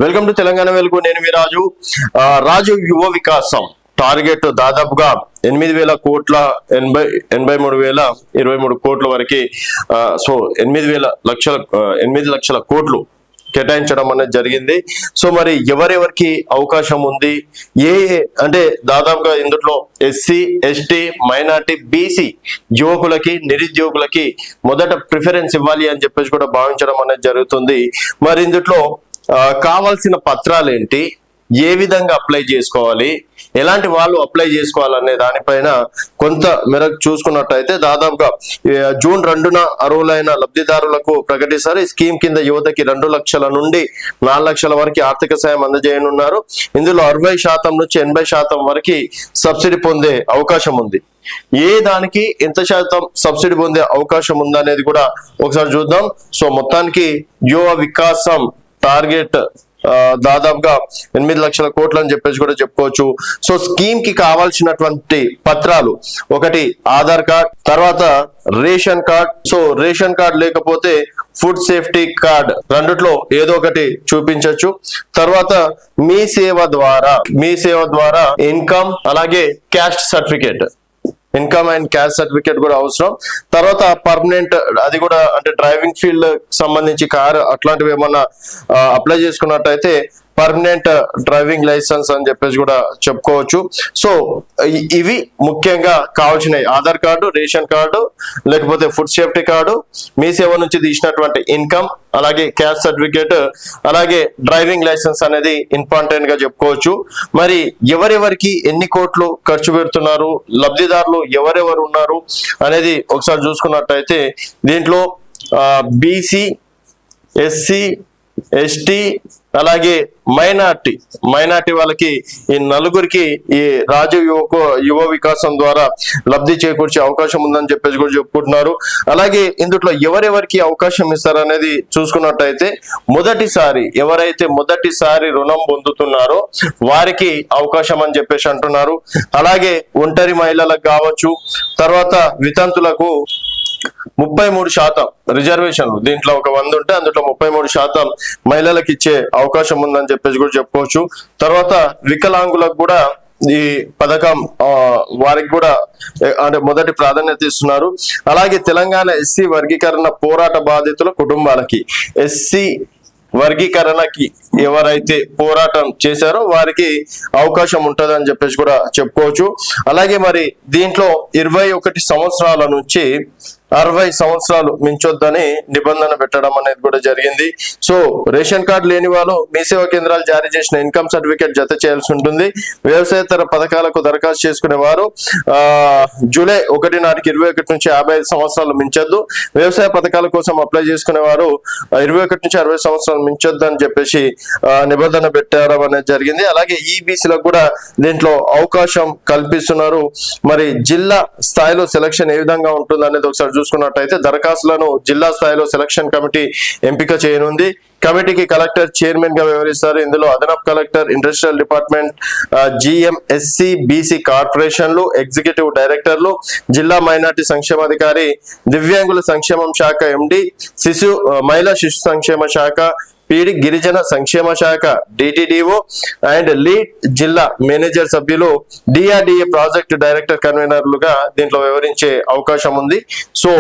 Welcome to Telangana వెలుగు. నేను మీ రాజు. రాజు యువ వికాసం టార్గెట్ దాదాపుగా 8,000 కోట్ల 83,023 కోట్ల వరకు. సో 8 లక్షల కోట్లు కేటాయించడం అనేది జరిగింది. సో మరి ఎవరెవరికి అవకాశం ఉంది, అంటే దాదాపుగా ఇందులో ఎస్సీ, ఎస్టీ, మైనార్టీ, బీసీ యువకులకి, నిరుద్యోగులకి మొదట ప్రిఫరెన్స్ ఇవ్వాలి అని చెప్పేసి కూడా భావించడం అనేది జరుగుతుంది. మరి ఇందులో కావాల్సిన పత్రాలు ఏంటి, ఏ విధంగా అప్లై చేసుకోవాలి, ఎలాంటి వాళ్ళు అప్లై చేసుకోవాలనే దానిపైన కొంత మేరకు చూసుకున్నట్టయితే దాదాపుగా జూన్ 2న అర్హులైన లబ్ధిదారులకు ప్రకటిస్తారు. ఈ స్కీమ్ కింద యువతకి 2 లక్షల నుండి 4 లక్షల వరకు ఆర్థిక సాయం అందజేయనున్నారు. ఇందులో 60% నుంచి 80% వరకు సబ్సిడీ పొందే అవకాశం ఉంది. ఏ దానికి ఎంత శాతం సబ్సిడీ పొందే అవకాశం ఉందనేది కూడా ఒకసారి చూద్దాం. సో మొత్తానికి యువ వికాసం టార్గెట్ దాదాపుగా 8 లక్షల కోట్లు అని చెప్పేసి కూడా చెప్పుకోవచ్చు. సో స్కీమ్ కి కావాల్సినటువంటి పత్రాలు, ఒకటి ఆధార్ కార్డ్, తర్వాత ration card. So ration card లేకపోతే ఫుడ్ సేఫ్టీ కార్డ్, రెండిట్లో ఏదో ఒకటి చూపించవచ్చు. తర్వాత మీ సేవ ద్వారా ఇన్కమ్, అలాగే caste certificate, income and caste certificate కూడా అవసరం. తర్వాత పర్మనెంట్, అది కూడా అంటే డ్రైవింగ్ ఫీల్డ్ సంబంధించి కార్ అట్లాంటివి ఏమన్నా అప్లై చేసుకున్నట్టయితే పర్మనెంట్ డ్రైవింగ్ లైసెన్స్ అని చెప్పేసి కూడా చెప్పుకోవచ్చు. సో ఇవి ముఖ్యంగా కావాల్సినవి: ఆధార్ కార్డు, రేషన్ కార్డు, లేకపోతే ఫుడ్ సేఫ్టీ కార్డు, మీ సేవ నుంచి తీసినటువంటి ఇన్కమ్, అలాగే క్యాస్ట్ సర్టిఫికేట్, అలాగే డ్రైవింగ్ లైసెన్స్ అనేది ఇంపార్టెంట్ గా చెప్పుకోవచ్చు. మరి ఎవరెవరికి ఎన్ని కోట్లు ఖర్చు పెడుతున్నారు, లబ్ధిదారులు ఎవరెవరు ఉన్నారు అనేది ఒకసారి చూసుకున్నట్టయితే దీంట్లో బీసీ, ఎస్సీ, ఎస్టీ, అలాగే మైనార్టీ వాళ్ళకి ఈ నలుగురికి ఈ రాజు యువ వికాసం ద్వారా లబ్ధి చేకూర్చే అవకాశం ఉందని చెప్పేసి కూడా చెప్పుకుంటున్నారు. అలాగే ఇందులో ఎవరెవరికి అవకాశం ఇస్తారనేది చూసుకున్నట్టయితే ఎవరైతే మొదటిసారి రుణం పొందుతున్నారో వారికి అవకాశం అని చెప్పేసి అంటున్నారు. అలాగే ఒంటరి మహిళలకు కావచ్చు, తర్వాత వితంతులకు 33% రిజర్వేషన్లు, దీంట్లో ఒక 100 ఉంటే అందులో 33% మహిళలకు ఇచ్చే అవకాశం ఉందని చెప్పేసి కూడా చెప్పుకోవచ్చు. తర్వాత వికలాంగులకు కూడా ఈ పథకం వారికి కూడా అంటే మొదటి ప్రాధాన్యత ఇస్తున్నారు. అలాగే తెలంగాణ ఎస్సీ వర్గీకరణ పోరాట బాధితుల కుటుంబాలకి, ఎస్సీ వర్గీకరణకి ఎవరైతే పోరాటం చేశారో వారికి అవకాశం ఉంటది అని చెప్పేసి కూడా చెప్పుకోవచ్చు. అలాగే మరి దీంట్లో 21 సంవత్సరాల నుంచి 60 సంవత్సరాలు మించొద్దని నిబంధన పెట్టడం అనేది కూడా జరిగింది. సో రేషన్ కార్డు లేని వాళ్ళు మీ సేవా కేంద్రాలు జారీ చేసిన ఇన్కమ్ సర్టిఫికేట్ జత చేయాల్సి ఉంటుంది. వ్యవసాయేతర పథకాలకు దరఖాస్తు చేసుకునే వారు జూలై 1 నాటికి 21 నుంచి 55 సంవత్సరాలు మించొద్దు. వ్యవసాయ పథకాల కోసం అప్లై చేసుకునే వారు 21 నుంచి 60 సంవత్సరాలు మించొద్దు అని చెప్పేసి నిబంధన పెట్టడం అనేది జరిగింది. అలాగే ఈబీసీలకు కూడా దీంట్లో అవకాశం కల్పిస్తున్నారు. మరి జిల్లా స్థాయిలో సెలక్షన్ ఏ విధంగా ఉంటుంది అనేది ఒకసారి చూసుకున్నట్టయితే దరఖాస్తులను జిల్లా స్థాయిలో సెలక్షన్ కమిటీ ఎంపిక చేయనుంది. కమిటీకి కలెక్టర్ చైర్మన్ గా వ్యవహరిస్తారు. ఇందులో అదనపు కలెక్టర్, ఇండస్ట్రియల్ డిపార్ట్మెంట్, జిఎంఎస్సి, బీసీ కార్పొరేషన్లు, ఎగ్జిక్యూటివ్ డైరెక్టర్లు, జిల్లా మైనార్టీ సంక్షేమాధికారి, దివ్యాంగుల సంక్షేమం శాఖ ఎండి, మహిళా శిశు సంక్షేమ శాఖ పీడి, గిరిజన సంక్షేమ శాఖ డిటిడిఓ అండ్ లీడ్ జిల్లా మేనేజర్ సభ్యులు, డిఆర్డిఏ ప్రాజెక్ట్ డైరెక్టర్ కన్వీనర్లుగా దీంట్లో వ్యవహరించే అవకాశం ఉంది. సో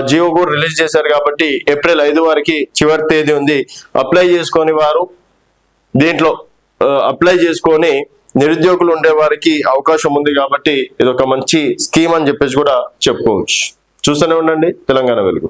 జియో కూడా రిలీజ్ చేశారు కాబట్టి ఏప్రిల్ 5 వరకు చివరి తేదీ ఉంది. అప్లై చేసుకొని వారు దీంట్లో అప్లై చేసుకొని నిరుద్యోగులు ఉండే వారికి అవకాశం ఉంది కాబట్టి ఇది ఒక మంచి స్కీమ్ అని చెప్పేసి కూడా చెప్పుకోవచ్చు. చూస్తూనే ఉండండి తెలంగాణ వెలుగు.